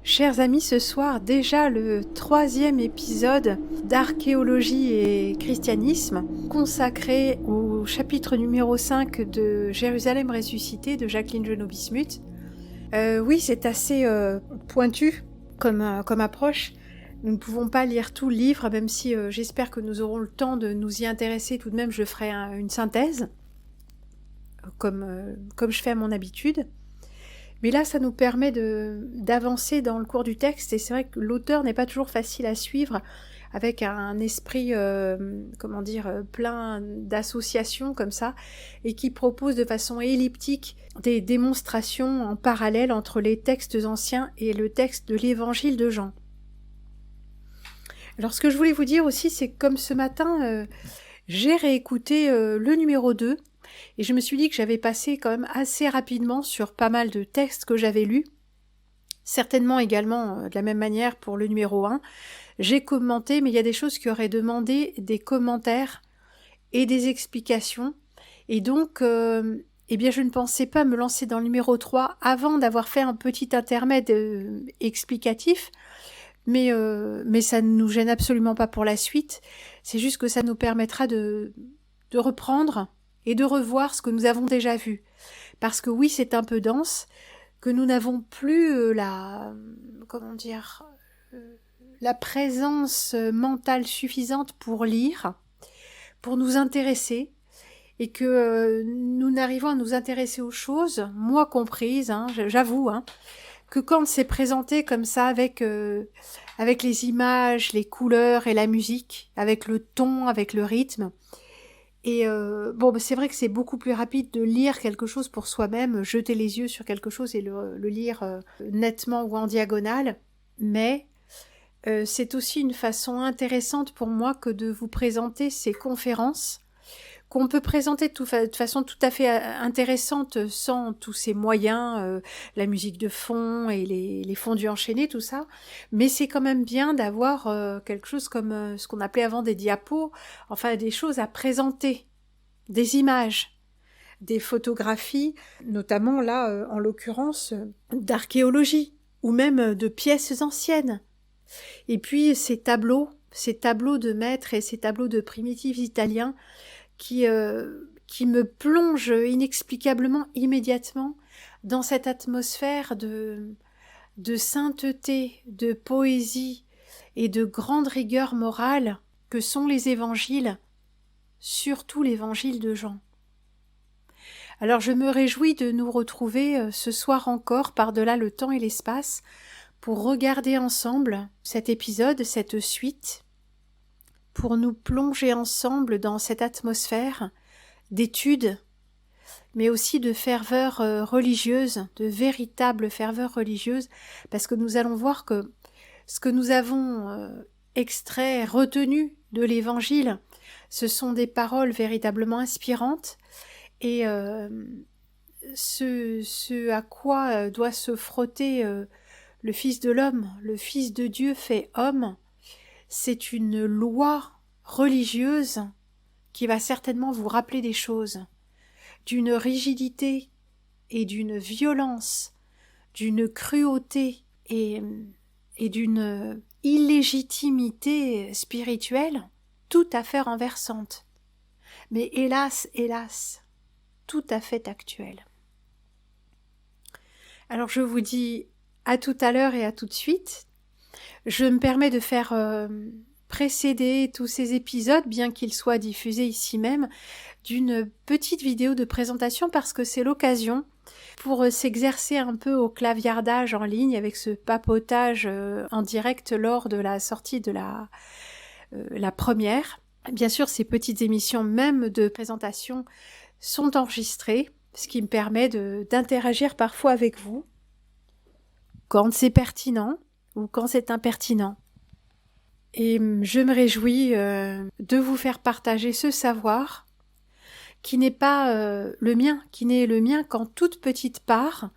Chers amis, ce soir déjà le 3e épisode d'Archéologie et Christianisme consacré au chapitre numéro 5 de Jérusalem ressuscité de Jacqueline Genot-Bismuth. Oui, c'est assez pointu comme approche. Nous ne pouvons pas lire tout le livre, même si j'espère que nous aurons le temps de nous y intéresser. Tout de même, je ferai une synthèse, comme je fais à mon habitude. Mais là, ça nous permet d'avancer dans le cours du texte, et c'est vrai que l'auteur n'est pas toujours facile à suivre, avec un esprit, plein d'associations comme ça, et qui propose de façon elliptique des démonstrations en parallèle entre les textes anciens et le texte de l'évangile de Jean. Alors, ce que je voulais vous dire aussi, c'est que comme ce matin, j'ai réécouté le numéro 2, et je me suis dit que j'avais passé quand même assez rapidement sur pas mal de textes que j'avais lus. Certainement également de la même manière pour le numéro 1. J'ai commenté, mais il y a des choses qui auraient demandé des commentaires et des explications. Et donc, je ne pensais pas me lancer dans le numéro 3 avant d'avoir fait un petit intermède explicatif. Mais ça ne nous gêne absolument pas pour la suite. C'est juste que ça nous permettra de reprendre et de revoir ce que nous avons déjà vu. Parce que oui, c'est un peu dense, que nous n'avons plus la présence mentale suffisante pour lire, pour nous intéresser, et que nous n'arrivons à nous intéresser aux choses, moi comprise, j'avoue, que quand c'est présenté comme ça avec les images, les couleurs et la musique, avec le ton, avec le rythme. Et c'est vrai que c'est beaucoup plus rapide de lire quelque chose pour soi-même, jeter les yeux sur quelque chose et le lire nettement ou en diagonale, mais c'est aussi une façon intéressante pour moi que de vous présenter ces conférences qu'on peut présenter de façon tout à fait intéressante sans tous ces moyens, la musique de fond et les fondus enchaînés, tout ça. Mais c'est quand même bien d'avoir quelque chose comme ce qu'on appelait avant des diapos, enfin des choses à présenter, des images, des photographies, notamment là, en l'occurrence, d'archéologie ou même de pièces anciennes. Et puis ces tableaux de maîtres et ces tableaux de primitifs italiens qui me plonge inexplicablement, immédiatement, dans cette atmosphère de sainteté, de poésie et de grande rigueur morale que sont les évangiles, surtout l'évangile de Jean. Alors je me réjouis de nous retrouver ce soir encore, par-delà le temps et l'espace, pour regarder ensemble cet épisode, cette suite, pour nous plonger ensemble dans cette atmosphère d'étude, mais aussi de ferveur religieuse, de véritable ferveur religieuse, parce que nous allons voir que ce que nous avons extrait, retenu de l'Évangile, ce sont des paroles véritablement inspirantes, et ce à quoi doit se frotter le Fils de l'homme, le Fils de Dieu fait homme, c'est une loi religieuse qui va certainement vous rappeler des choses, d'une rigidité et d'une violence, d'une cruauté et d'une illégitimité spirituelle tout à fait renversante. Mais hélas, tout à fait actuelle. Alors je vous dis à tout à l'heure et à tout de suite. Je me permets de faire précéder tous ces épisodes, bien qu'ils soient diffusés ici même, d'une petite vidéo de présentation parce que c'est l'occasion pour s'exercer un peu au claviardage en ligne avec ce papotage en direct lors de la sortie de la première. Bien sûr, ces petites émissions même de présentation sont enregistrées, ce qui me permet d'interagir parfois avec vous quand c'est pertinent ou quand c'est impertinent. Et je me réjouis de vous faire partager ce savoir qui n'est pas le mien, qui n'est le mien qu'en toute petite part,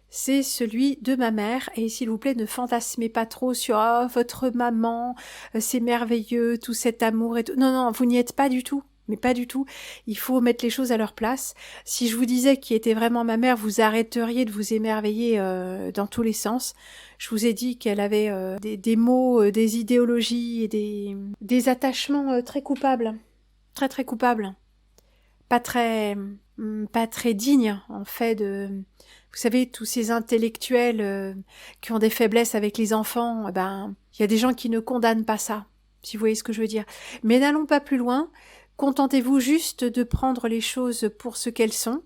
c'est celui de ma mère. Et s'il vous plaît, ne fantasmez pas trop sur votre maman, c'est merveilleux, tout cet amour et tout. Non, vous n'y êtes pas du tout. Mais pas du tout. Il faut mettre les choses à leur place. Si je vous disais qui était vraiment ma mère, vous arrêteriez de vous émerveiller dans tous les sens. Je vous ai dit qu'elle avait des mots, des idéologies et des attachements très coupables. Très très coupables. Pas très dignes, en fait, de... Vous savez, tous ces intellectuels qui ont des faiblesses avec les enfants, il y a des gens qui ne condamnent pas ça, si vous voyez ce que je veux dire. Mais n'allons pas plus loin. Contentez-vous juste de prendre les choses pour ce qu'elles sont,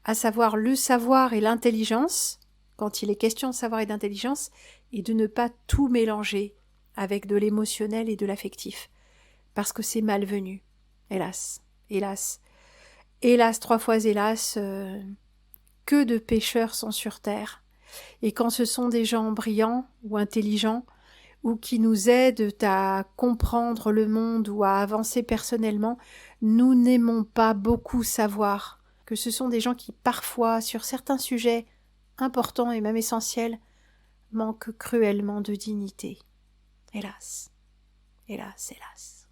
à savoir le savoir et l'intelligence, quand il est question de savoir et d'intelligence, et de ne pas tout mélanger avec de l'émotionnel et de l'affectif. Parce que c'est malvenu. Hélas, hélas. Hélas, 3 fois hélas, que de pécheurs sont sur terre. Et quand ce sont des gens brillants ou intelligents, ou qui nous aident à comprendre le monde ou à avancer personnellement, nous n'aimons pas beaucoup savoir que ce sont des gens qui parfois, sur certains sujets importants et même essentiels, manquent cruellement de dignité. Hélas, hélas, hélas.